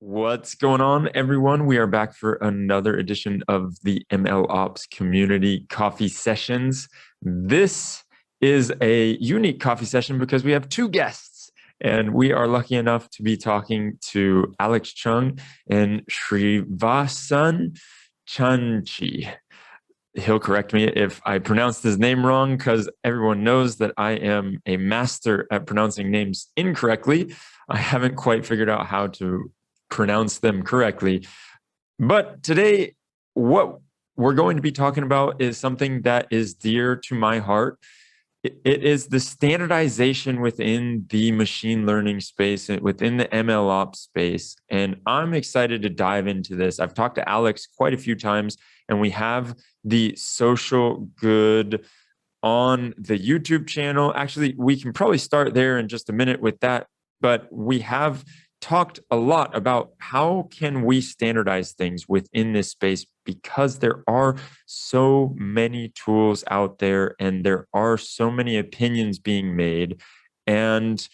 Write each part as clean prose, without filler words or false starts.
What's going on, everyone? We are back for another edition of the MLOps Community Coffee Sessions. This is a unique coffee session because we have two guests, and we are lucky enough to be talking to Alex Chung and Srivathsan Canchi. He'll correct me if I pronounced his name wrong, because everyone knows that I am a master at pronouncing names incorrectly. I haven't quite figured out how to pronounce them correctly. But today, what we're going to be talking about is something that is dear to my heart. It is the standardization within the machine learning space, within the MLOps space. And I'm excited to dive into this. I've talked to Alex quite a few times, and we have the social good on the YouTube channel. Actually, we can probably start there in just a minute with that. But we have talked a lot about how can we standardize things within this space, because there are so many tools out there and there are so many opinions being made, and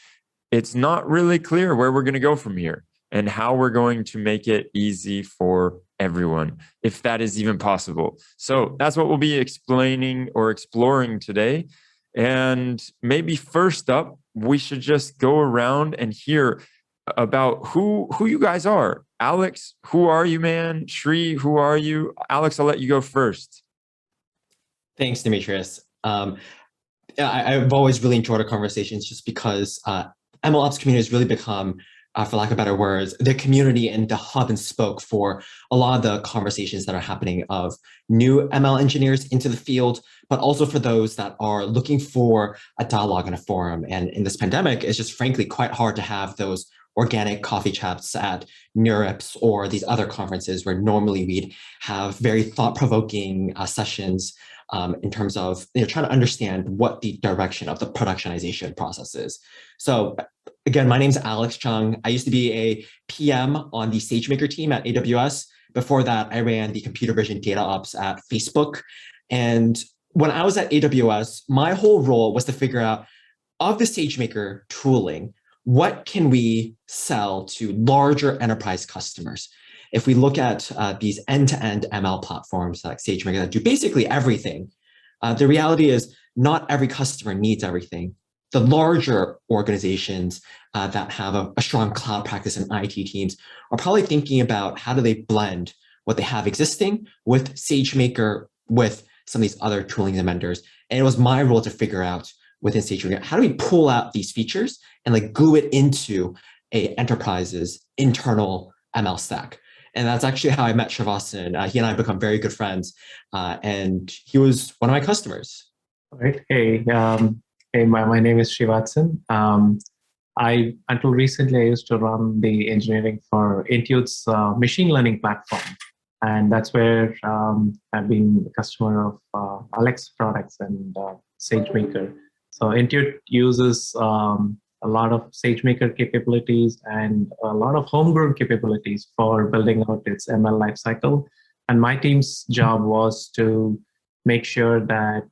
it's not really clear where we're going to go from here and how we're going to make it easy for everyone, if that is even possible. So that's what we'll be explaining or exploring today. And maybe first up, we should just go around and hear about who you guys are. Alex, who are you, man? Shri, who are you? Alex, I'll let you go first. Thanks, Demetrios. I've always really enjoyed our conversations just because MLOps community has really become, for lack of better words, the community and the hub and spoke for a lot of the conversations that are happening of new ML engineers into the field, but also for those that are looking for a dialogue and a forum. And in this pandemic, it's just frankly quite hard to have those organic coffee chats at NeurIPS or these other conferences where normally we'd have very thought-provoking sessions in terms of trying to understand what the direction of the productionization process is. So again, my name's Alex Chung. I used to be a PM on the SageMaker team at AWS. Before that, I ran the computer vision data ops at Facebook. And when I was at AWS, my whole role was to figure out, of the SageMaker tooling, what can we sell to larger enterprise customers? If we look at these end-to-end ML platforms like SageMaker that do basically everything, the reality is not every customer needs everything. The larger organizations that have a strong cloud practice and IT teams are probably thinking about how do they blend what they have existing with SageMaker, with some of these other tooling vendors. And it was my role to figure out within SageMaker, how do we pull out these features and like glue it into a enterprise's internal ML stack? And that's actually how I met Srivathsan. He and I have become very good friends, and he was one of my customers. All right. Hey, my name is Srivathsan. Until recently, I used to run the engineering for Intuit's machine learning platform. And that's where I've been a customer of Alex products and SageMaker. So Intuit uses a lot of SageMaker capabilities and a lot of homegrown capabilities for building out its ML lifecycle. And my team's job was to make sure that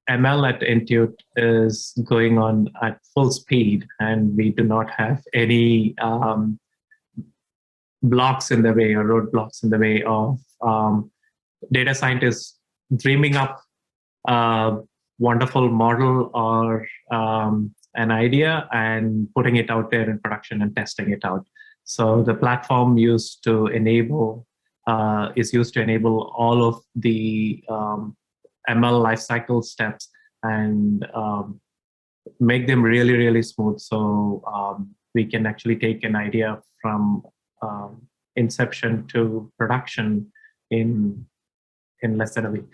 ML at Intuit is going on at full speed, and we do not have any blocks in the way or roadblocks in the way of data scientists dreaming up a wonderful model or an idea and putting it out there in production and testing it out. So the platform is used to enable all of the ML lifecycle steps and make them really, really smooth. So we can actually take an idea from inception to production in less than a week.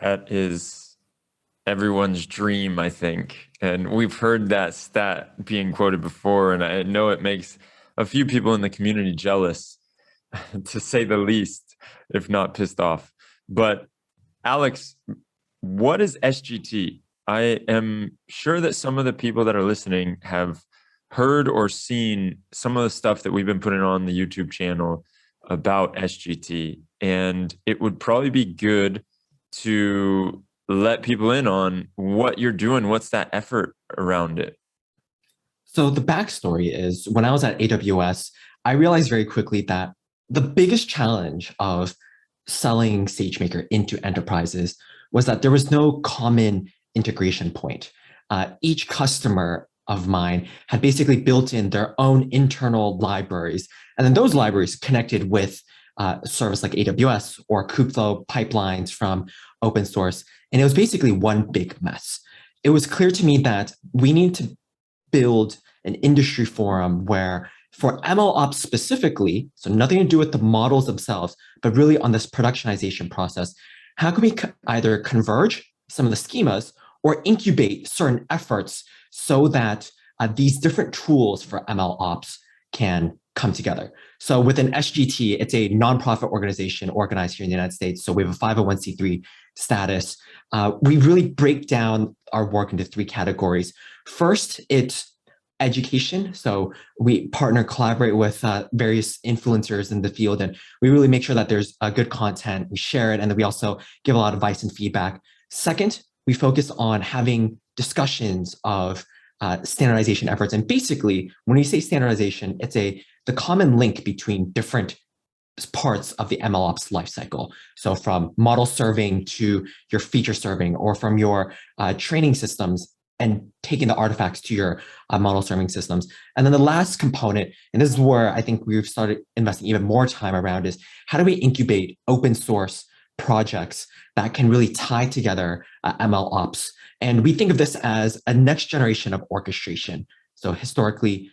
That is everyone's dream, I think. And we've heard that stat being quoted before, and I know it makes a few people in the community jealous, to say the least, if not pissed off. But Alex, what is SGT? I am sure that some of the people that are listening have heard or seen some of the stuff that we've been putting on the YouTube channel about SGT, and it would probably be good to let people in on what you're doing. What's that effort around it? So the backstory is when I was at AWS, I realized very quickly that the biggest challenge of selling SageMaker into enterprises was that there was no common integration point. Each customer of mine had basically built in their own internal libraries, and then those libraries connected with a service like AWS or Kubeflow pipelines from open source, and it was basically one big mess. It was clear to me that we need to build an industry forum where for MLOps specifically, so nothing to do with the models themselves, but really on this productionization process, how can we either converge some of the schemas or incubate certain efforts so that these different tools for MLOps can come together. So within SGT, it's a nonprofit organization organized here in the United States. So we have a 501c3 status. We really break down our work into three categories. First, it's education. So we partner, collaborate with various influencers in the field, and we really make sure that there's good content. We share it, and then we also give a lot of advice and feedback. Second, we focus on having discussions of standardization efforts. And basically, when we say standardization, it's the common link between different parts of the MLOps lifecycle. So from model serving to your feature serving, or from your training systems and taking the artifacts to your model serving systems. And then the last component, and this is where I think we've started investing even more time around, is how do we incubate open source projects that can really tie together MLOps? And we think of this as a next generation of orchestration. So historically,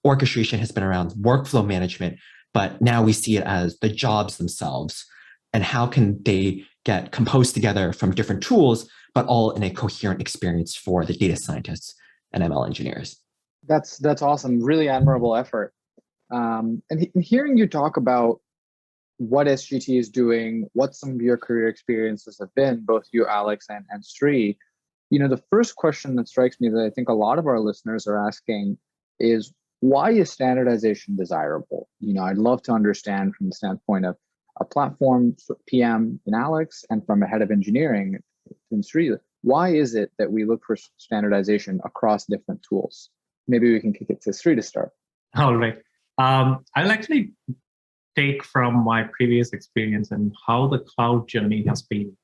orchestration has been around workflow management, but now we see it as the jobs themselves and how can they get composed together from different tools, but all in a coherent experience for the data scientists and ML engineers. That's awesome. Really admirable effort. And hearing you talk about what SGT is doing, what some of your career experiences have been, both you, Alex, and Sri, the first question that strikes me that I think a lot of our listeners are asking is, why is standardization desirable? I'd love to understand from the standpoint of a platform PM in Alex and from a head of engineering in Sri, why is it that we look for standardization across different tools? Maybe we can kick it to Sri to start. All right. I'll actually take from my previous experience and how the cloud journey has been.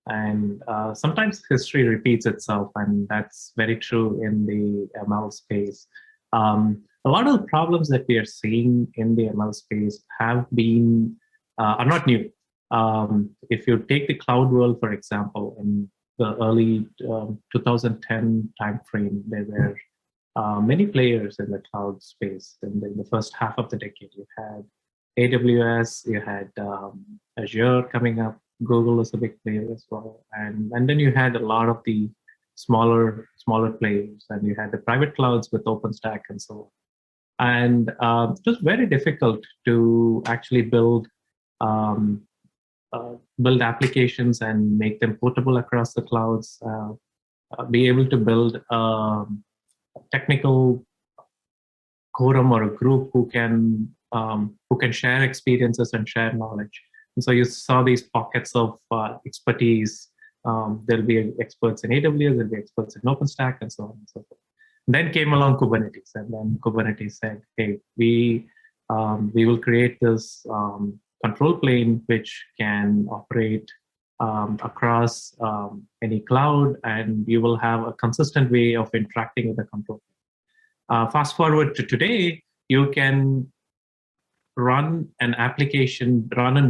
And sometimes history repeats itself, and that's very true in the ML space. A lot of the problems that we are seeing in the ML space are not new. If you take the cloud world, for example, in the early 2010 timeframe, there were many players in the cloud space. And in the first half of the decade, you had AWS, you had Azure coming up, Google is a big player as well. And then you had a lot of the smaller players, and you had the private clouds with OpenStack and so on. And it was very difficult to actually build applications and make them portable across the clouds, be able to build a technical quorum or a group who can share experiences and share knowledge. And so you saw these pockets of expertise. There'll be experts in AWS, there'll be experts in OpenStack, and so on and so forth. Then came along Kubernetes, and then Kubernetes said, "Hey, we will create this control plane which can operate across any cloud, and you will have a consistent way of interacting with the control plane." Fast forward to today, you can run and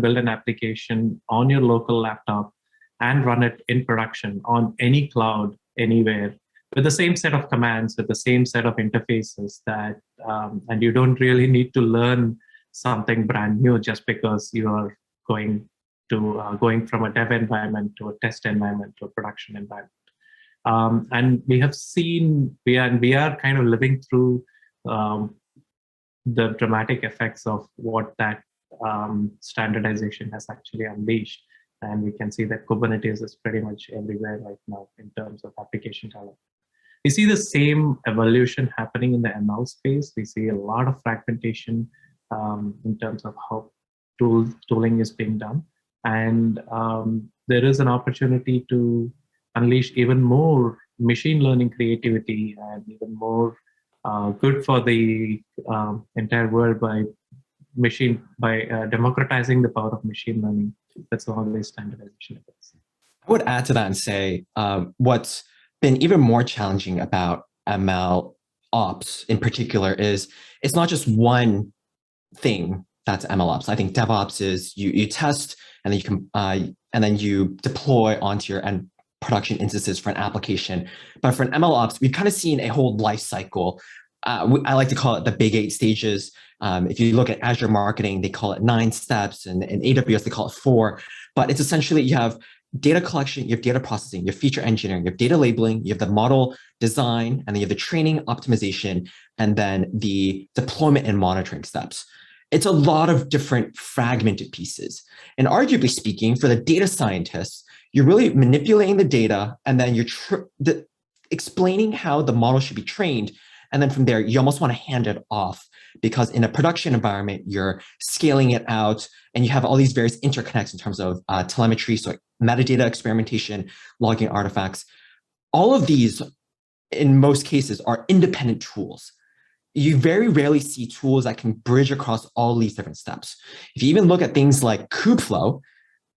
build an application on your local laptop and run it in production on any cloud, anywhere, with the same set of commands, with the same set of interfaces and you don't really need to learn something brand new just because you are going from a dev environment to a test environment to a production environment. And we have seen, we are kind of living through the dramatic effects of what that standardization has actually unleashed. And we can see that Kubernetes is pretty much everywhere right now in terms of application development. We see the same evolution happening in the ML space. We see a lot of fragmentation in terms of how tooling is being done. And there is an opportunity to unleash even more machine learning creativity and even more good for the entire world by democratizing the power of machine learning. That's all the standardization is. I would add to that and say what's been even more challenging about ML ops in particular is it's not just one thing that's ML ops. I think DevOps is you test and then you can and then you deploy onto your end production instances for an application. But for an ML ops, we've kind of seen a whole life cycle. I like to call it the big 8 stages. If you look at Azure marketing, they call it 9 steps, and in AWS, they call it 4. But it's essentially you have data collection, you have data processing, you have feature engineering, you have data labeling, you have the model design, and then you have the training optimization, and then the deployment and monitoring steps. It's a lot of different fragmented pieces. And arguably speaking, for the data scientists, you're really manipulating the data, and then you're explaining how the model should be trained. And then from there, you almost want to hand it off, because in a production environment, you're scaling it out and you have all these various interconnects in terms of telemetry, so metadata experimentation, logging artifacts. All of these, in most cases, are independent tools. You very rarely see tools that can bridge across all these different steps. If you even look at things like Kubeflow,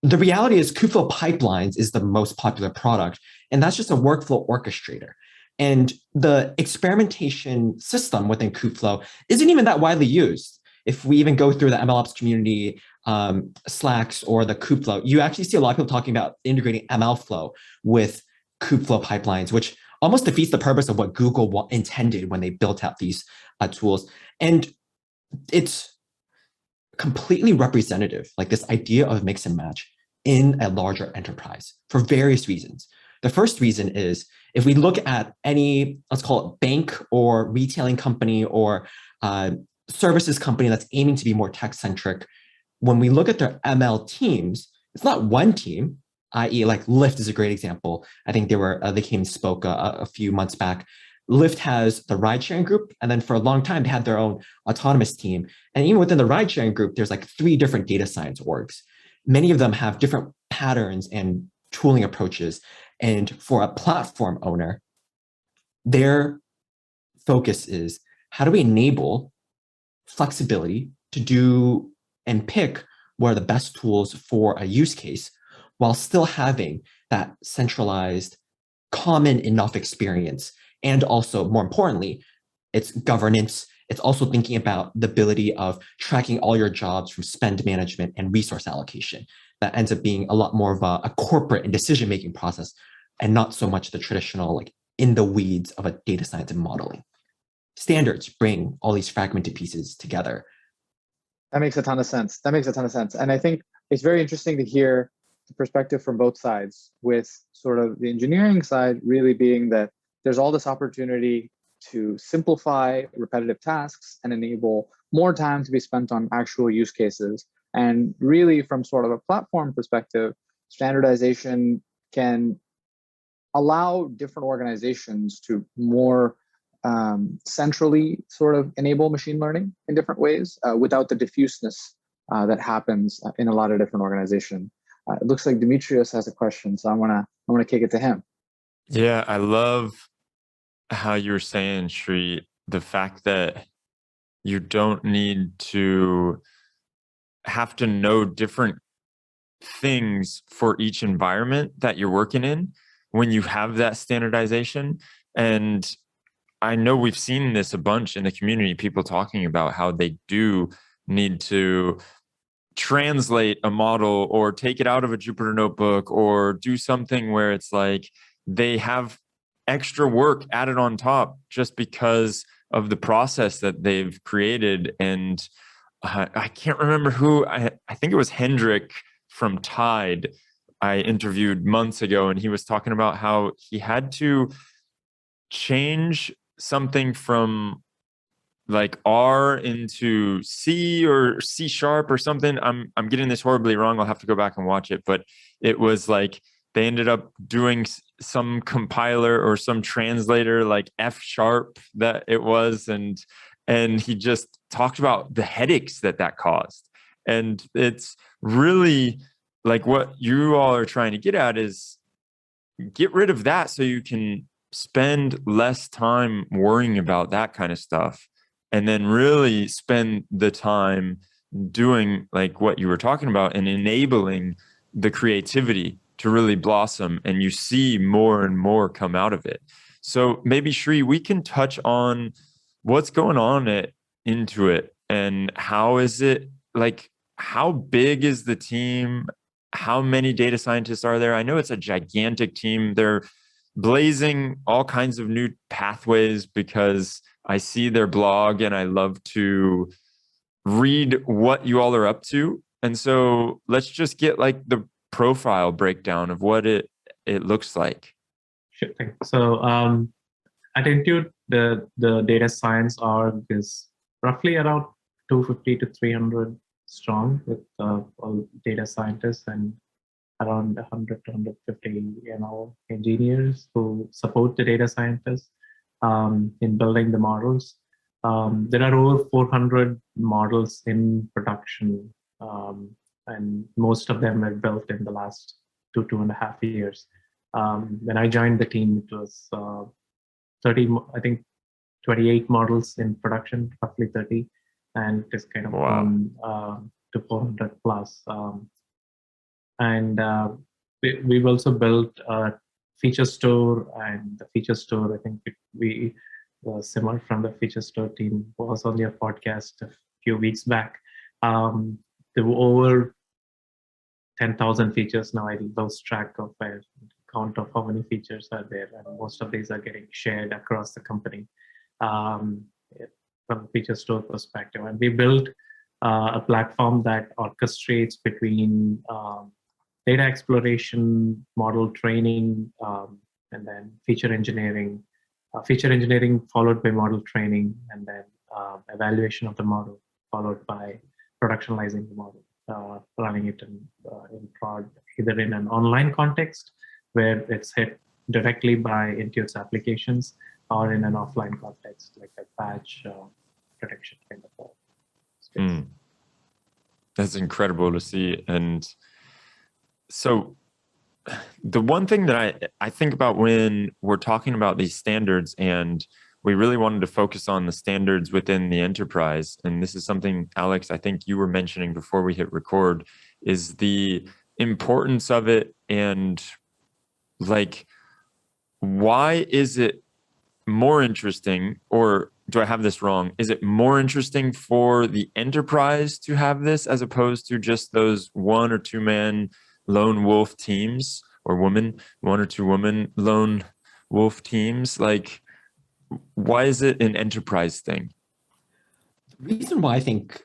the reality is Kubeflow Pipelines is the most popular product, and that's just a workflow orchestrator. And the experimentation system within Kubeflow isn't even that widely used. If we even go through the MLOps community Slacks or the Kubeflow, you actually see a lot of people talking about integrating MLflow with Kubeflow pipelines, which almost defeats the purpose of what Google intended when they built out these tools. And it's completely representative, like this idea of mix and match in a larger enterprise for various reasons. The first reason is if we look at any, let's call it bank or retailing company or services company that's aiming to be more tech-centric, when we look at their ML teams, it's not one team, i.e. like Lyft is a great example. I think they came and spoke a few months back. Lyft has the ride-sharing group, and then for a long time, they had their own autonomous team. And even within the ride-sharing group, there's like 3 different data science orgs. Many of them have different patterns and tooling approaches. And for a platform owner, their focus is how do we enable flexibility to do and pick what are the best tools for a use case while still having that centralized, common enough experience. And also, more importantly, it's governance. It's also thinking about the ability of tracking all your jobs from spend management and resource allocation. That ends up being a lot more of a corporate and decision-making process, and not so much the traditional, like in the weeds of a data science and modeling. Standards bring all these fragmented pieces together. That makes a ton of sense. And I think it's very interesting to hear the perspective from both sides, with sort of the engineering side really being that there's all this opportunity to simplify repetitive tasks and enable more time to be spent on actual use cases. And really, from sort of a platform perspective, standardization can allow different organizations to more centrally sort of enable machine learning in different ways without the diffuseness that happens in a lot of different organizations. It looks like Demetrios has a question, so I want to kick it to him. Yeah, I love how you were saying, Sri, the fact that you don't need to have to know different things for each environment that you're working in when you have that standardization. And I know we've seen this a bunch in the community, people talking about how they do need to translate a model or take it out of a Jupyter notebook or do something where it's like they have extra work added on top just because of the process that they've created. And I can't remember who, I think it was Hendrik from Tide I interviewed months ago, and he was talking about how he had to change something from like R into C or C sharp or something. I'm getting this horribly wrong. I'll have to go back and watch it, but it was like they ended up doing some compiler or some translator like F sharp that it was, and he just talked about the headaches that caused. And it's really like what you all are trying to get at is get rid of that so you can spend less time worrying about that kind of stuff and then really spend the time doing like what you were talking about and enabling the creativity to really blossom, and you see more and more come out of it. So maybe Shri, we can touch on what's going on at Intuit and how is it, like, how big is the team? How many data scientists are there? I know it's a gigantic team. They're blazing all kinds of new pathways because I see their blog and I love to read what you all are up to. And so let's just get like the profile breakdown of what it looks like. Sure thing. So at Intuit, the data science org is roughly around 250 to 300 strong, with all data scientists and around 100 to 150 engineers who support the data scientists in building the models. There are over 400 models in production, and most of them were built in the last 2.5 years. When I joined the team, it was 30, I think 28 models in production, roughly 30, and it's kind of grown to 400 plus. We've also built a feature store, and the feature store, I think we Simar from the feature store team was on your podcast a few weeks back. There were over 10,000 features now. I lost track of a count of how many features are there, and most of these are getting shared across the company from a feature store perspective. And we built a platform that orchestrates between data exploration, model training, and then feature engineering. Feature engineering followed by model training, and then evaluation of the model, followed by productionalizing the model, running it in prod, either in an online context where it's hit directly by Intuit's applications, or in an offline context like a patch protection kind of space. That's incredible to see. And so the one thing that I think about when we're talking about these standards, and we really wanted to focus on the standards within the enterprise, and this is something, Alex, I think you were mentioning before we hit record, is the importance of it. And like, why is it more interesting, or do I have this wrong? Is it more interesting for the enterprise to have this as opposed to just those 1 or 2 man lone wolf teams, or 1 or 2 woman lone wolf teams? Like, why is it an enterprise thing? The reason why I think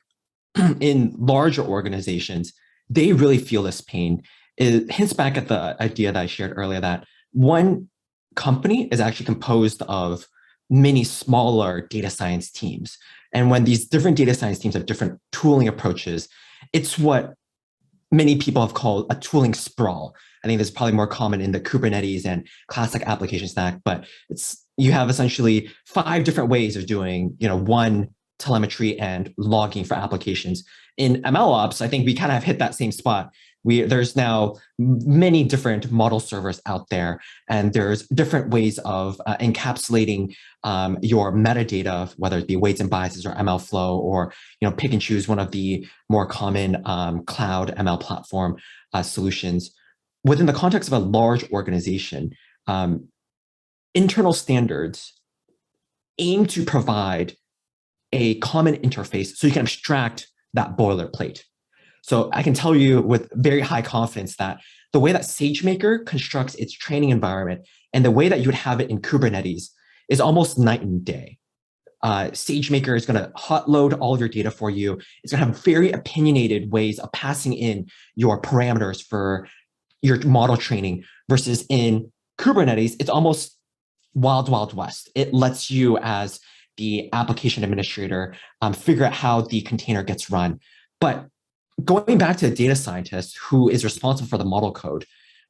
in larger organizations, they really feel this pain, it hints back at the idea that I shared earlier, that one company is actually composed of many smaller data science teams. And when these different data science teams have different tooling approaches, it's what many people have called a tooling sprawl. I think this is probably more common in the Kubernetes and classic application stack, but you have essentially 5 different ways of doing, one, telemetry and logging for applications. In MLOps, I think we kind of hit that same spot. There's now many different model servers out there, and there's different ways of encapsulating your metadata, whether it be weights and biases or ML flow, or pick and choose one of the more common cloud ML platform solutions. Within the context of a large organization, internal standards aim to provide a common interface so you can abstract that boilerplate. So I can tell you with very high confidence that the way that SageMaker constructs its training environment and the way that you would have it in Kubernetes is almost night and day. SageMaker is going to hot load all of your data for you. It's going to have very opinionated ways of passing in your parameters for your model training, versus in Kubernetes, it's almost wild, wild west. It lets you, as the application administrator, figure out how the container gets run. But going back to the data scientist who is responsible for the model code,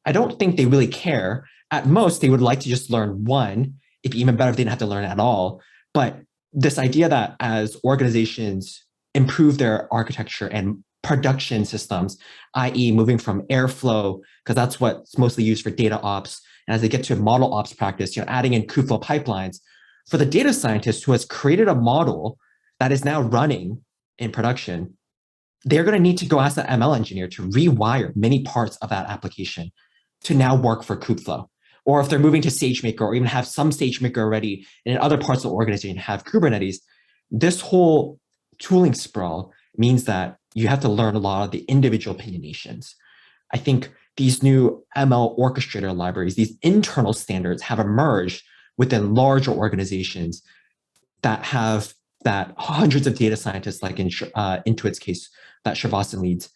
I don't think they really care. At most, they would like to just learn one, it'd be even better if they didn't have to learn at all. But this idea that as organizations improve their architecture and production systems, i.e. moving from Airflow, because that's what's mostly used for data ops, And as they get to model ops practice, adding in Kubeflow pipelines, for the data scientist who has created a model that is now running in production, they're going to need to go ask the ML engineer to rewire many parts of that application to now work for Kubeflow. Or if they're moving to SageMaker or even have some SageMaker already and in other parts of the organization have Kubernetes, this whole tooling sprawl means that you have to learn a lot of the individual opinionations. I think these new ML orchestrator libraries, these internal standards have emerged within larger organizations that have that hundreds of data scientists, like in Intuit's case that Srivathsan leads.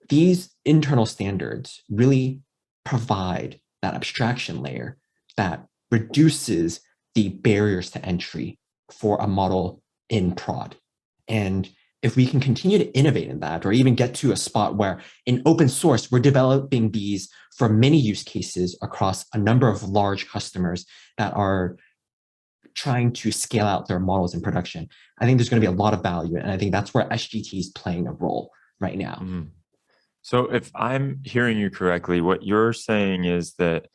These internal standards really provide that abstraction layer that reduces the barriers to entry for a model in prod. And if we can continue to innovate in that, or even get to a spot where in open source, we're developing these for many use cases across a number of large customers that are trying to scale out their models in production, I think there's going to be a lot of value. And I think that's where SGT is playing a role right now. Mm-hmm. So if I'm hearing you correctly, what you're saying is that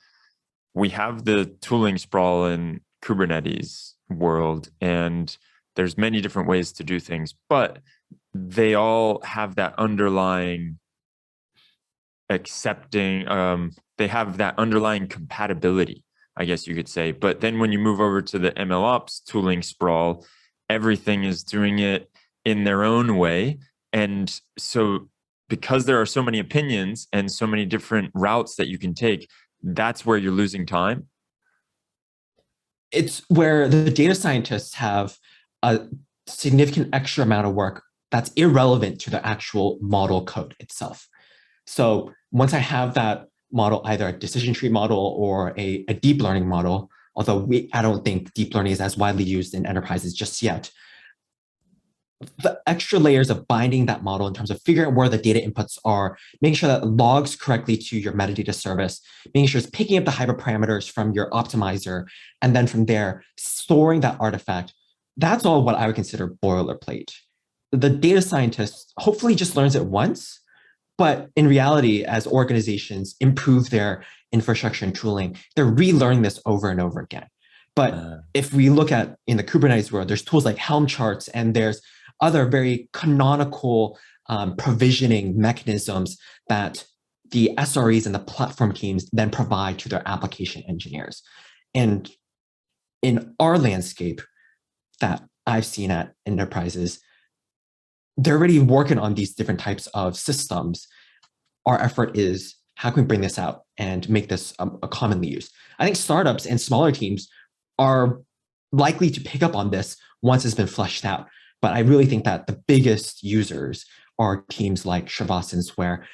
we have the tooling sprawl in Kubernetes world, and there's many different ways to do things, but they all have that underlying accepting, they have that underlying compatibility, I guess you could say. But then when you move over to the MLOps tooling sprawl, everything is doing it in their own way. And so because there are so many opinions and so many different routes that you can take, that's where you're losing time. It's where the data scientists have a significant extra amount of work that's irrelevant to the actual model code itself. So once I have that model, either a decision tree model or a deep learning model, although I don't think deep learning is as widely used in enterprises just yet, the extra layers of binding that model in terms of figuring out where the data inputs are, making sure that it logs correctly to your metadata service, making sure it's picking up the hyperparameters from your optimizer, and then from there, storing that artifact. That's all what I would consider boilerplate. The data scientist hopefully just learns it once, but in reality, as organizations improve their infrastructure and tooling, they're relearning this over and over again. But if we look at in the Kubernetes world, there's tools like Helm charts, and there's other very canonical provisioning mechanisms that the SREs and the platform teams then provide to their application engineers. And in our landscape that I've seen at enterprises, they're already working on these different types of systems. Our effort is how can we bring this out and make this a commonly used? I think startups and smaller teams are likely to pick up on this once it's been fleshed out. But I really think that the biggest users are teams like Srivathsan's, where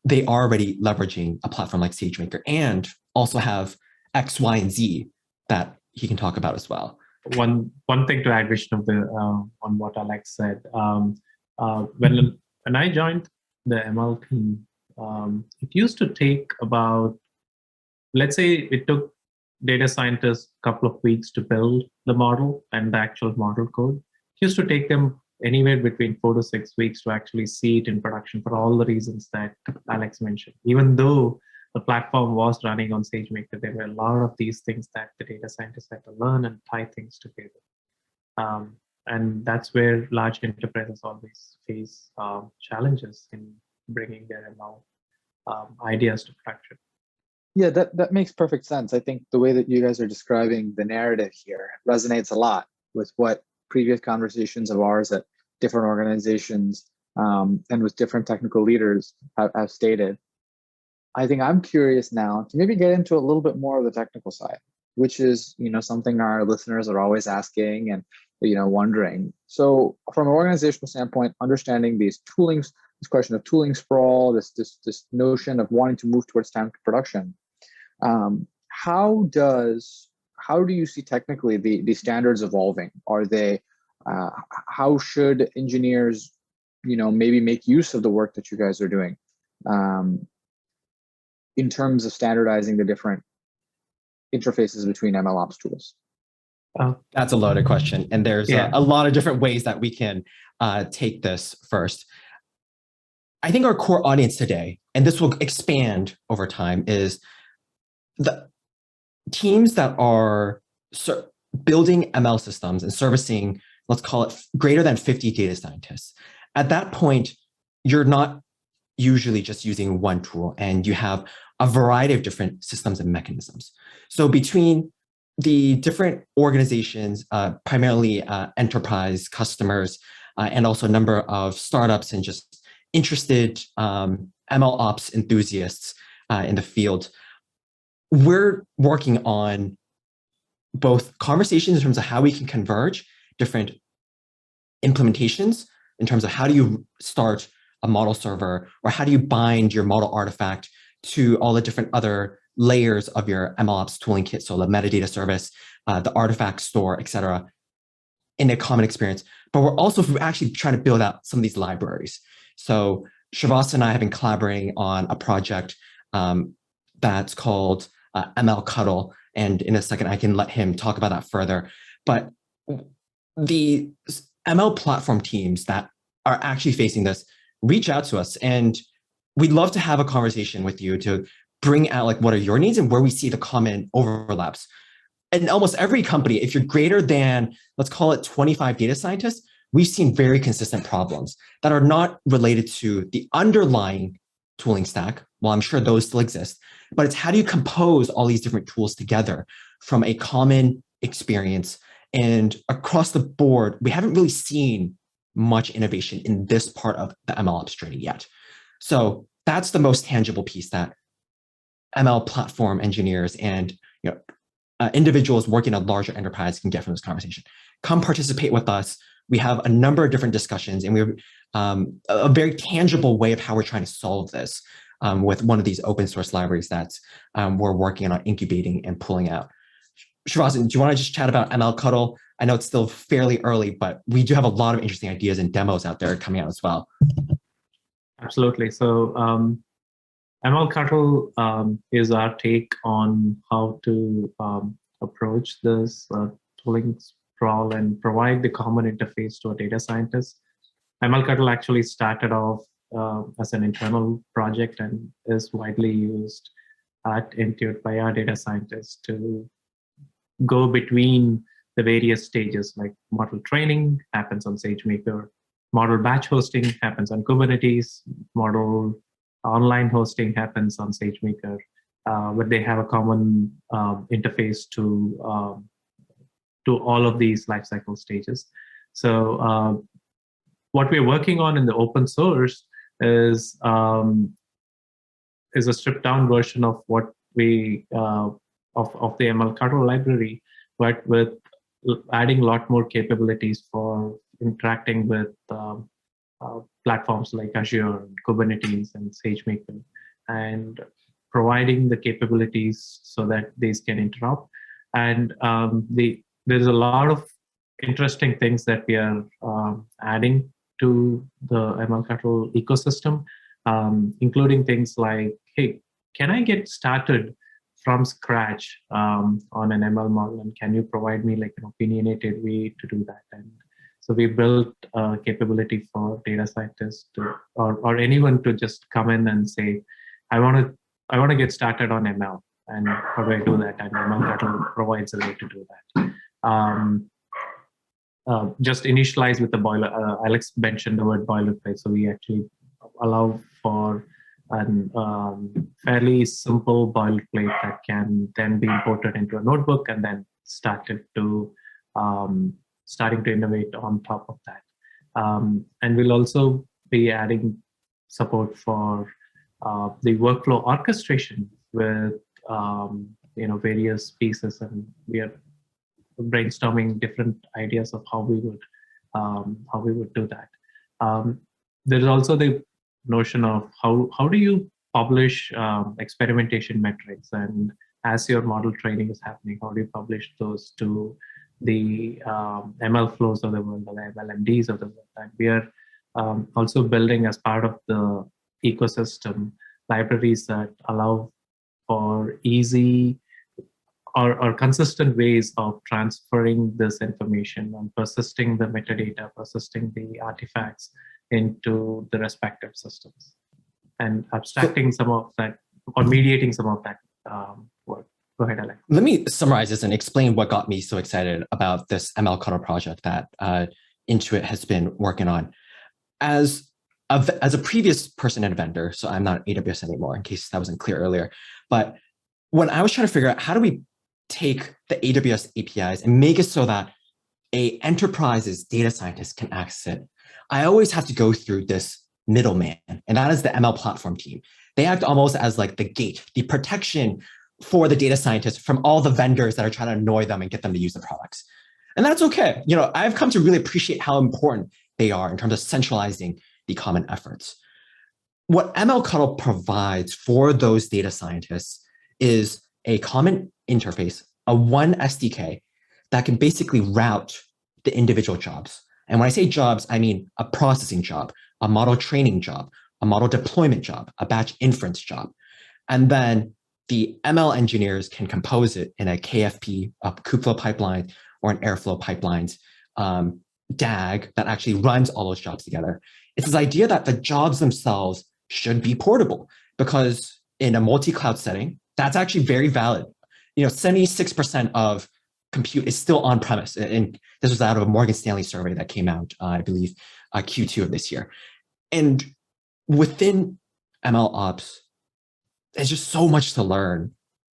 they are already leveraging a platform like SageMaker and also have X, Y, and Z that he can talk about as well. One thing to add, Vishnu, on what Alex said. When I joined the ML team, it used to take about, let's say it took data scientists a couple of weeks to build the model and the actual model code. It used to take them anywhere between 4 to 6 weeks to actually see it in production for all the reasons that Alex mentioned. Even though the platform was running on SageMaker, there were a lot of these things that the data scientists had to learn and tie things together. And that's where large enterprises always face challenges in bringing their ML ideas to production. Yeah, that makes perfect sense. I think the way that you guys are describing the narrative here resonates a lot with what previous conversations of ours at different organizations and with different technical leaders have stated. I think I'm curious now to maybe get into a little bit more of the technical side, which is, something our listeners are always asking and, wondering. So from an organizational standpoint, understanding these toolings, this question of tooling sprawl, this notion of wanting to move towards time to production. How do you see technically the standards evolving? Are they, how should engineers, maybe make use of the work that you guys are doing in terms of standardizing the different interfaces between MLOps tools? That's a loaded question. And there's a lot of different ways that we can take this first. I think our core audience today, and this will expand over time, is teams that are building ML systems and servicing, let's call it greater than 50 data scientists. At that point, you're not usually just using one tool, and you have a variety of different systems and mechanisms. So between the different organizations, primarily enterprise customers, and also a number of startups and just interested ML ops enthusiasts in the field, we're working on both conversations in terms of how we can converge different implementations in terms of how do you start a model server, or how do you bind your model artifact to all the different other layers of your MLOps tooling kit, so the metadata service, the artifact store, et cetera, in a common experience. But we're also actually trying to build out some of these libraries. So Srivathsan and I have been collaborating on a project that's called mlctl, and in a second I can let him talk about that further. But the ML platform teams that are actually facing this, reach out to us, and we'd love to have a conversation with you to bring out like what are your needs and where we see the common overlaps. And almost every company, if you're greater than, let's call it 25 data scientists, we've seen very consistent problems that are not related to the underlying tooling stack. Well, I'm sure those still exist, but it's how do you compose all these different tools together from a common experience. And across the board, we haven't really seen much innovation in this part of the MLOps journey yet. So that's the most tangible piece that ML platform engineers and individuals working at larger enterprise can get from this conversation. Come participate with us. We have a number of different discussions, and we have a very tangible way of how we're trying to solve this with one of these open source libraries that we're working on incubating and pulling out. Srivathsan, do you want to just chat about mlctl? I know it's still fairly early, but we do have a lot of interesting ideas and demos out there coming out as well. Absolutely. So mlctl is our take on how to approach this tooling sprawl and provide the common interface to a data scientist. mlctl actually started off as an internal project and is widely used at Intuit by our data scientists to go between the various stages, like model training happens on SageMaker, model batch hosting happens on Kubernetes, model online hosting happens on SageMaker, but they have a common interface to all of these lifecycle stages. So what we're working on in the open source is a stripped down version of what we of the mlctl library, but with adding a lot more capabilities for interacting with platforms like Azure, Kubernetes, and SageMaker, and providing the capabilities so that these can interrupt. And there's a lot of interesting things that we are adding to the mlctl ecosystem, including things like, hey, can I get started from scratch on an ML model, and can you provide me like an opinionated way to do that? And so we built a capability for data scientists to, or anyone to just come in and say, I want to get started on ML, and how do I do that? And mlctl provides a way to do that. Just initialize with the boiler. Alex mentioned the word boilerplate, so we actually allow for an fairly simple boilerplate that can then be imported into a notebook and then starting to innovate on top of that. And we'll also be adding support for the workflow orchestration with various pieces, and we are brainstorming different ideas of how we would do that. There's also the notion of how do you publish experimentation metrics, and as your model training is happening, how do you publish those to the ML flows of the world, or the MLMDs of the world? And we are also building, as part of the ecosystem, libraries that allow for easy or consistent ways of transferring this information and persisting the metadata, persisting the artifacts into the respective systems, and abstracting some of that or mediating some of that work. ahead, Alex. Let me summarize this and explain what got me so excited about this MLCuddle project that Intuit has been working on. As a previous person and vendor, so I'm not AWS anymore, in case that wasn't clear earlier, but when I was trying to figure out how do we take the AWS APIs and make it so that a enterprise's data scientist can access it, I always have to go through this middleman, and that is the ML platform team. They act almost as like the gate, the protection for the data scientists from all the vendors that are trying to annoy them and get them to use the products. And that's okay. I've come to really appreciate how important they are in terms of centralizing the common efforts. What MLCuddle provides for those data scientists is a common interface, a one SDK that can basically route the individual jobs. And when I say jobs, I mean a processing job, a model training job, a model deployment job, a batch inference job. And then the ML engineers can compose it in a KFP, a Kubeflow pipeline, or an Airflow pipelines DAG that actually runs all those jobs together. It's this idea that the jobs themselves should be portable, because in a multi-cloud setting, that's actually very valid. 76% of compute is still on premise. And this was out of a Morgan Stanley survey that came out, I believe, Q2 of this year. And within MLOps, there's just so much to learn.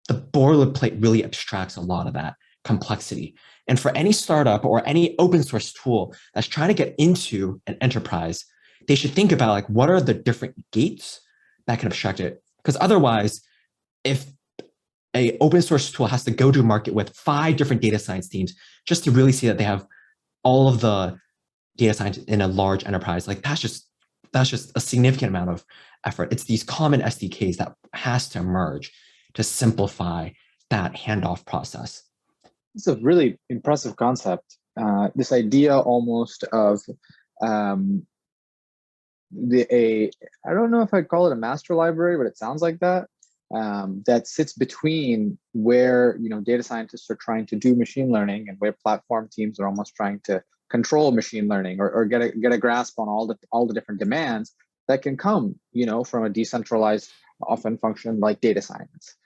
The boilerplate really abstracts a lot of that complexity. And for any startup or any open source tool that's trying to get into an enterprise, they should think about like, what are the different gates that can abstract it? Because otherwise, if a open source tool has to go to market with 5 different data science teams just to really see that they have all of the data science in a large enterprise, like that's just a significant amount of effort. It's these common SDKs that has to emerge to simplify that handoff process. It's a really impressive concept. This idea almost of I don't know if I'd call it a master library, but it sounds like that. That sits between where data scientists are trying to do machine learning and where platform teams are almost trying to control machine learning or get a grasp on all the different demands that can come from a decentralized often function like data science,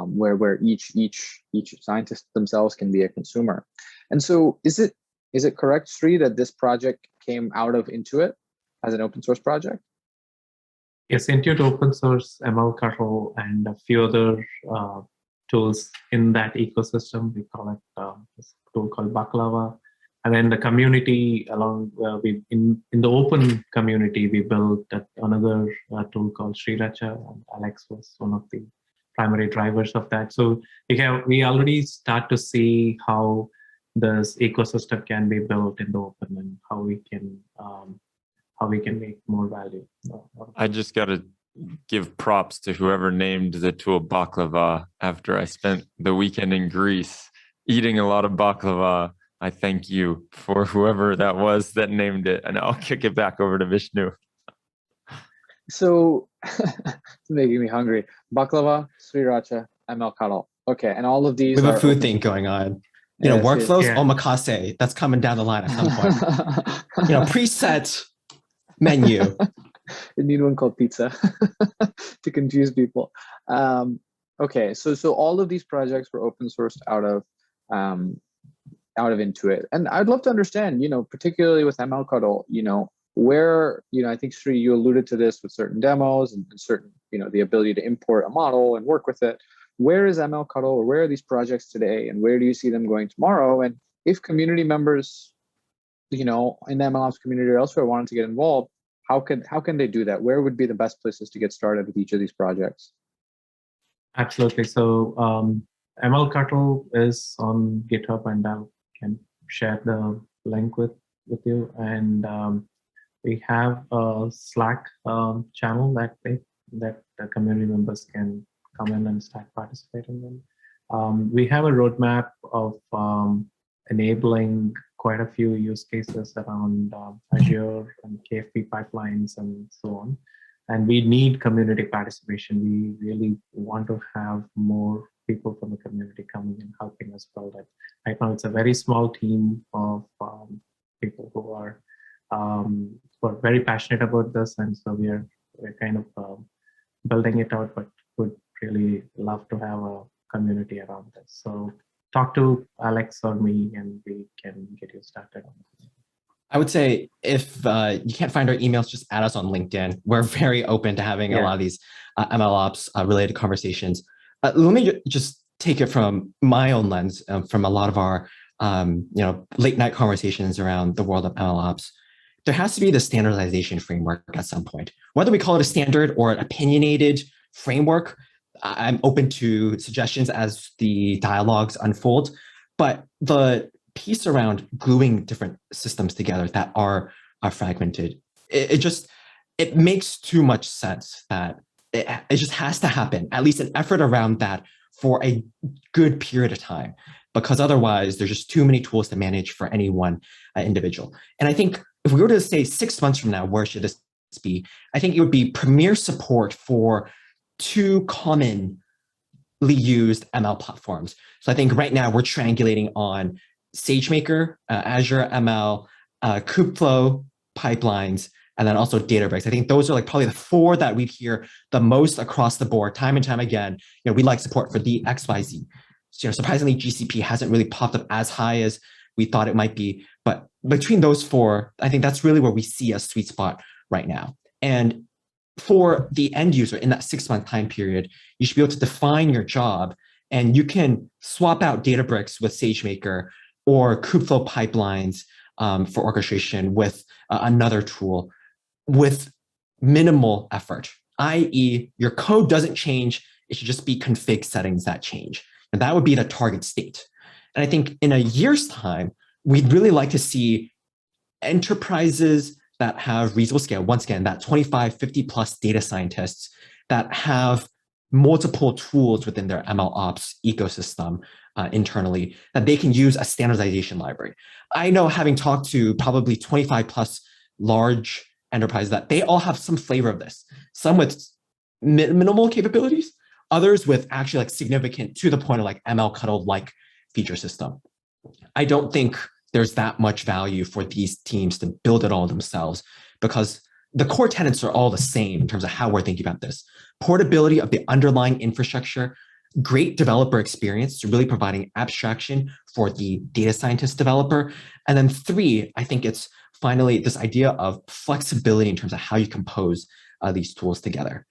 where each scientist themselves can be a consumer. And so is it correct, Sri, that this project came out of Intuit as an open source project? Yes, Intuit open source, MLCuddle, and a few other tools in that ecosystem. We call it this tool called Baklava. And then the community in the open community, we built another tool called Sriracha, and Alex was one of the primary drivers of that. So we already start to see how this ecosystem can be built in the open and how we can make more value. I just got to give props to whoever named the tool Baklava after I spent the weekend in Greece eating a lot of baklava. I thank you for whoever that was that named it, and I'll kick it back over to Vishnu. So it's making me hungry. Baklava, Sriracha, MLCuddle. Okay, and all of these We have are a food thing going on. Workflows, yeah. omakase, that's coming down the line at some point. Preset menu. You need one called pizza to confuse people. Okay, so all of these projects were open sourced out of Intuit, and I'd love to understand, particularly with MLCuddle, where I think Sri, you alluded to this with certain demos and certain the ability to import a model and work with it. Where is MLCuddle, or where are these projects today, and where do you see them going tomorrow? And if community members, in the MLOps community or elsewhere, wanted to get involved, how can they do that? Where would be the best places to get started with each of these projects? Absolutely. So MLCuddle is on GitHub, and I can share the link with you. And we have a Slack channel that the community members can come in and start participating in. We have a roadmap of enabling quite a few use cases around Azure and KFP pipelines and so on. And we need community participation. We really want to have more people from the community coming and helping us build it. Right now, it's a very small team of people who are very passionate about this, and so we're kind of building it out, but would really love to have a community around this. So talk to Alex or me and we can get you started on it. I would say if you can't find our emails, just add us on LinkedIn. We're very open to having a lot of these MLOps related conversations. Let me just take it from my own lens, from a lot of our late night conversations around the world of MLOps. There has to be the standardization framework at some point. Whether we call it a standard or an opinionated framework, I'm open to suggestions as the dialogues unfold. But the piece around gluing different systems together that are fragmented, it makes too much sense that it just has to happen, at least an effort around that for a good period of time, because otherwise there's just too many tools to manage for any one individual. And I think if we were to say 6 months from now, where should this be? I think it would be premier support for two commonly used ML platforms. So I think right now we're triangulating on SageMaker, Azure ML, Kubeflow pipelines, and then also Databricks. I think those are like probably the four that we hear the most across the board, time and time again. We like support for the XYZ. So, surprisingly, GCP hasn't really popped up as high as we thought it might be. But between those four, I think that's really where we see a sweet spot right now. And for the end user in that 6 month time period, you should be able to define your job, and you can swap out Databricks with SageMaker or Kubeflow pipelines for orchestration with another tool with minimal effort, i.e. your code doesn't change, it should just be config settings that change. And that would be the target state. And I think in a year's time, we'd really like to see enterprises that have reasonable scale, once again, that 25, 50 plus data scientists that have multiple tools within their MLOps ecosystem internally, that they can use a standardization library. I know, having talked to probably 25 plus large enterprises, that they all have some flavor of this, some with minimal capabilities, others with actually like significant, to the point of like mlctl like feature system. I don't think there's that much value for these teams to build it all themselves, because the core tenets are all the same in terms of how we're thinking about this. Portability of the underlying infrastructure, great developer experience, so really providing abstraction for the data scientist developer. And then 3, I think it's finally this idea of flexibility in terms of how you compose these tools together.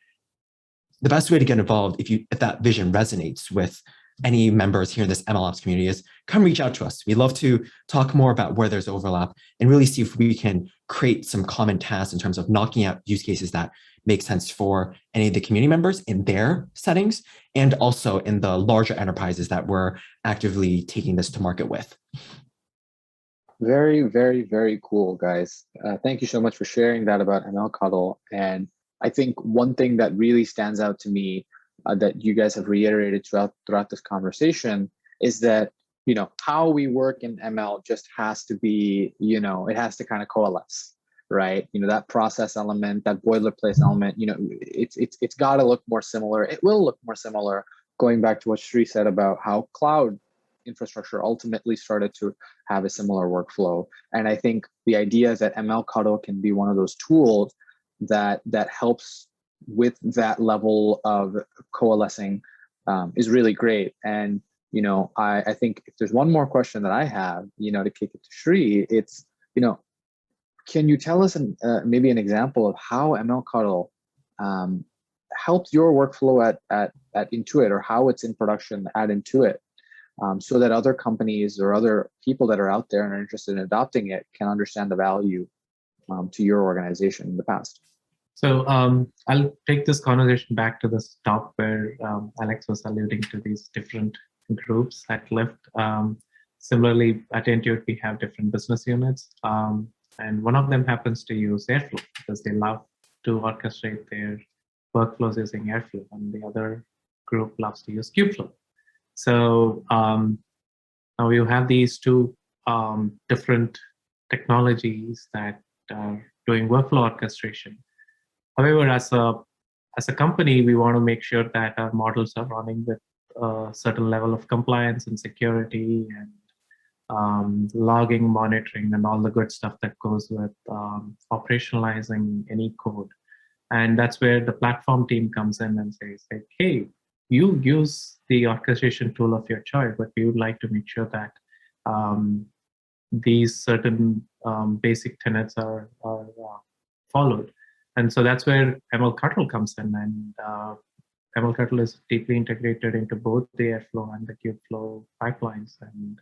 The best way to get involved, if that vision resonates with any members here in this MLOps community, is come reach out to us. We'd love to talk more about where there's overlap and really see if we can create some common tasks in terms of knocking out use cases that make sense for any of the community members in their settings, and also in the larger enterprises that we're actively taking this to market with. Very, very, very cool, guys. Thank you so much for sharing that about mlctl. And I think one thing that really stands out to me that you guys have reiterated throughout this conversation is that, how we work in ML just has to be, it has to kind of coalesce, right? That process element, that boilerplate element, it's got to look more similar. It will look more similar, going back to what Sri said about how cloud infrastructure ultimately started to have a similar workflow. And I think the idea is that mlctl can be one of those tools that helps with that level of coalescing is really great. And, I think if there's one more question that I have, to kick it to Sri, it's, can you tell us maybe an example of how mlctl helped your workflow at Intuit, or how it's in production at Intuit, so that other companies or other people that are out there and are interested in adopting it can understand the value to your organization in the past? So I'll take this conversation back to the top where Alex was alluding to these different groups at Lyft. Similarly, at Intuit, we have different business units. And one of them happens to use Airflow because they love to orchestrate their workflows using Airflow, and the other group loves to use Kubeflow. So now you have these two different technologies that are doing workflow orchestration. However, as a company, we want to make sure that our models are running with a certain level of compliance and security and logging, monitoring, and all the good stuff that goes with operationalizing any code. And that's where the platform team comes in and says, like, hey, you use the orchestration tool of your choice, but we would like to make sure that these certain basic tenets are followed. And so that's where MLCtl comes in. And MLCtl is deeply integrated into both the Airflow and the Kubeflow pipelines. And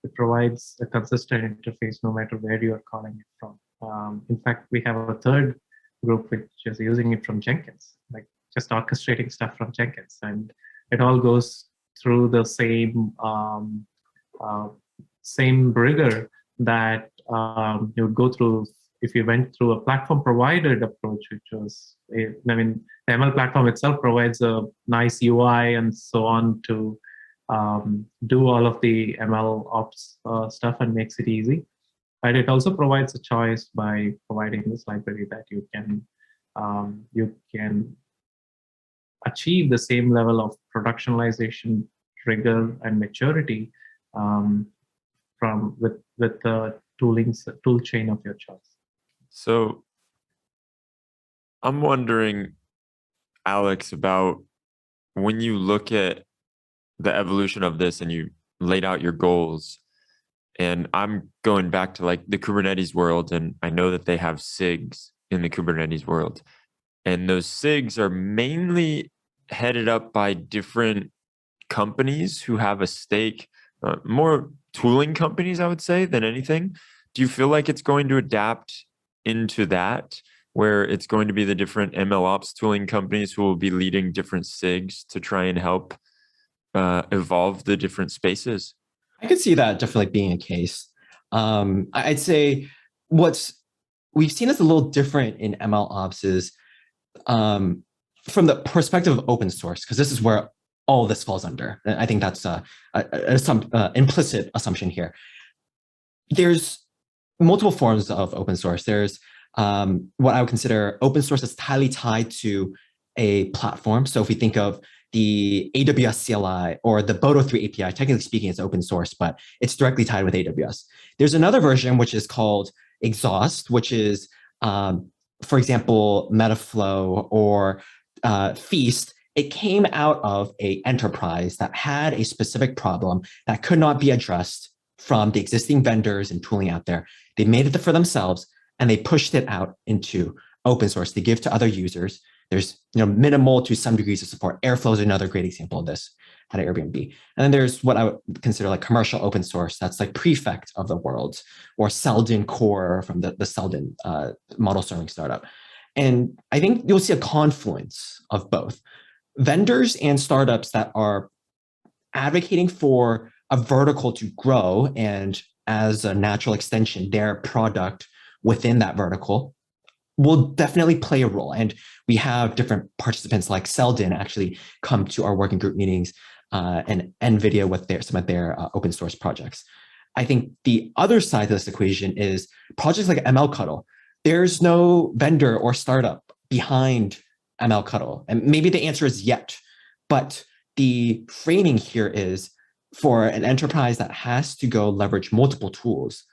it provides a consistent interface no matter where you are calling it from. In fact, we have a third group which is using it from Jenkins, like just orchestrating stuff from Jenkins. And it all goes through the same rigor that you would go through if you went through a platform provided approach, which was, the ML platform itself provides a nice UI and so on to do all of the ML ops stuff and makes it easy. And it also provides a choice by providing this library that you can achieve the same level of productionalization, rigor, and maturity with the tool chain of your choice. So I'm wondering, Alex, about when you look at the evolution of this and you laid out your goals, and I'm going back to like the Kubernetes world, and I know that they have SIGs in the Kubernetes world, and those SIGs are mainly headed up by different companies who have a stake, more tooling companies, I would say, than anything. Do you feel like it's going to adapt into that, where it's going to be the different MLOps tooling companies who will be leading different SIGs to try and help evolve the different spaces? I could see that definitely being a case. I'd say what's we've seen is a little different in MLOps is from the perspective of open source, because this is where all this falls under. And I think that's some implicit assumption here. There's multiple forms of open source. There's what I would consider open source is highly tied to a platform. So if we think of the AWS CLI or the Boto3 API, technically speaking, it's open source, but it's directly tied with AWS. There's another version which is called Exhaust, which is, for example, Metaflow or Feast. It came out of an enterprise that had a specific problem that could not be addressed from the existing vendors and tooling out there. They made it for themselves and they pushed it out into open source to give to other users. There's minimal to some degrees of support. Airflow is another great example of this at Airbnb. And then there's what I would consider like commercial open source. That's like Prefect of the world, or Seldon Core from the Seldon model serving startup. And I think you'll see a confluence of both vendors and startups that are advocating for a vertical to grow, and as a natural extension, their product within that vertical will definitely play a role. And we have different participants like Seldon actually come to our working group meetings and NVIDIA with some of their open source projects. I think the other side of this equation is projects like MLCtl. There's no vendor or startup behind MLCtl. And maybe the answer is yet, but the framing here is for an enterprise that has to go leverage multiple tools,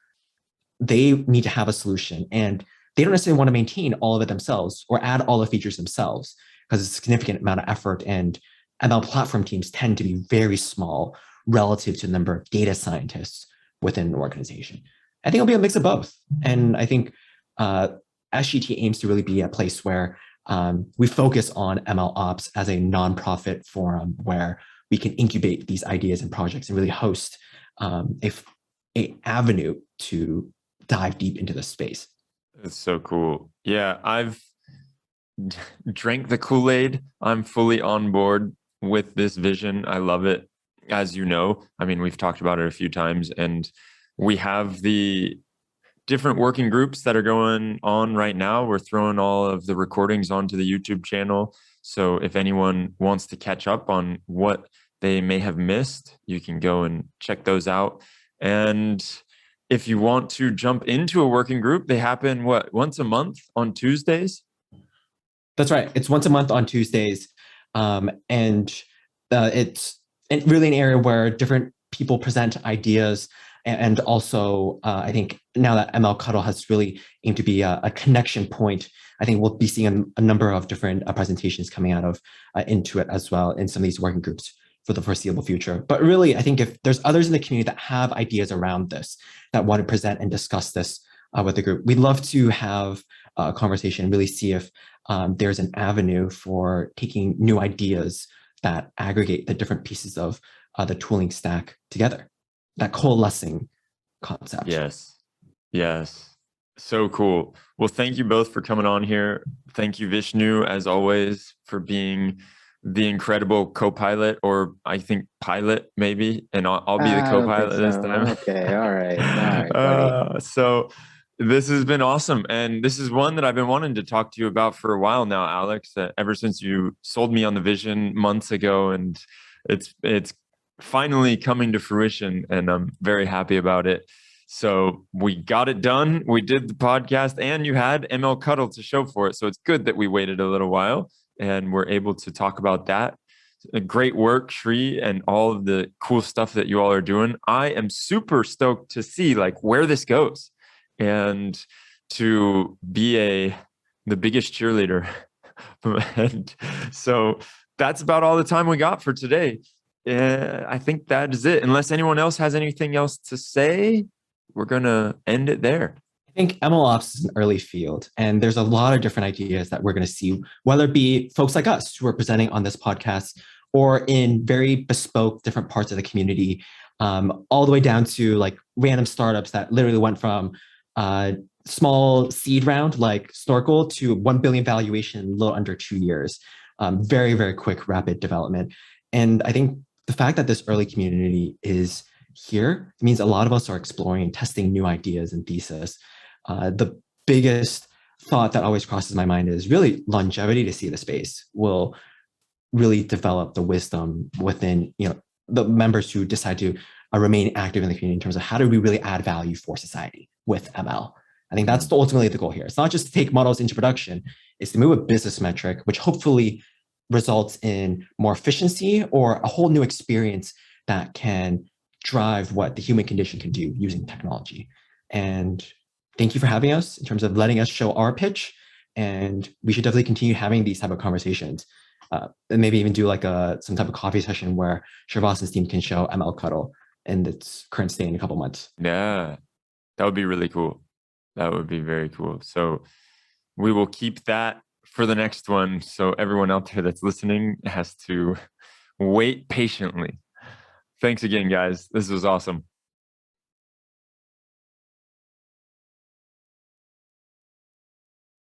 they need to have a solution. And they don't necessarily want to maintain all of it themselves or add all the features themselves because it's a significant amount of effort. And ML platform teams tend to be very small relative to the number of data scientists within an organization. I think it'll be a mix of both. And I think SGT aims to really be a place where we focus on ML ops as a nonprofit forum where we can incubate these ideas and projects and really host an avenue to dive deep into the space. It's so cool. Yeah, I've drank the Kool-Aid. I'm fully on board with this vision. I love it. As you know, we've talked about it a few times, and we have the different working groups that are going on right now. We're throwing all of the recordings onto the YouTube channel. So if anyone wants to catch up on what they may have missed, you can go and check those out. And if you want to jump into a working group, they happen, once a month on Tuesdays? That's right. It's once a month on Tuesdays. And it's really an area where different people present ideas. And also, I think now that MLCtl has really aimed to be a connection point I think we'll be seeing a number of different presentations coming out of Intuit as well in some of these working groups for the foreseeable future. But really, I think if there's others in the community that have ideas around this, that want to present and discuss this with the group, we'd love to have a conversation, really see if there's an avenue for taking new ideas that aggregate the different pieces of the tooling stack together, that coalescing concept. Yes. Yes. So cool. Well, thank you both for coming on here. Thank you, Vishnu, as always, for being the incredible co-pilot, or I think pilot maybe, and I'll be the I don't think co-pilot this so. time. Okay, all right, buddy. So this has been awesome, and this is one that I've been wanting to talk to you about for a while now, Alex. Ever since you sold me on the vision months ago, and it's finally coming to fruition, and I'm very happy about it. So we got it done. We did the podcast, and you had mlctl to show for it. So it's good that we waited a little while and we're able to talk about that. Great work, Shri, and all of the cool stuff that you all are doing. I am super stoked to see like where this goes, and to be the biggest cheerleader. And so that's about all the time we got for today. I think that is it. Unless anyone else has anything else to say, we're going to end it there. I think MLOps is an early field, and there's a lot of different ideas that we're going to see, whether it be folks like us who are presenting on this podcast or in very bespoke different parts of the community, all the way down to like random startups that literally went from small seed round like Snorkel to 1 billion valuation in a little under 2 years. Very, very quick, rapid development. And I think the fact that this early community is here means a lot of us are exploring and testing new ideas and thesis. The biggest thought that always crosses my mind is really longevity to see the space will really develop the wisdom within the members who decide to remain active in the community in terms of how do we really add value for society with ML. I think that's ultimately the goal here. It's not just to take models into production, it's to move a business metric, which hopefully results in more efficiency or a whole new experience that can drive what the human condition can do using technology. And thank you for having us in terms of letting us show our pitch. And we should definitely continue having these type of conversations, and maybe even do like some type of coffee session where Srivathsan's team can show mlctl in its current state in a couple months. Yeah, that would be really cool. That would be very cool. So we will keep that for the next one. So everyone out there that's listening has to wait patiently. Thanks again, guys. This was awesome.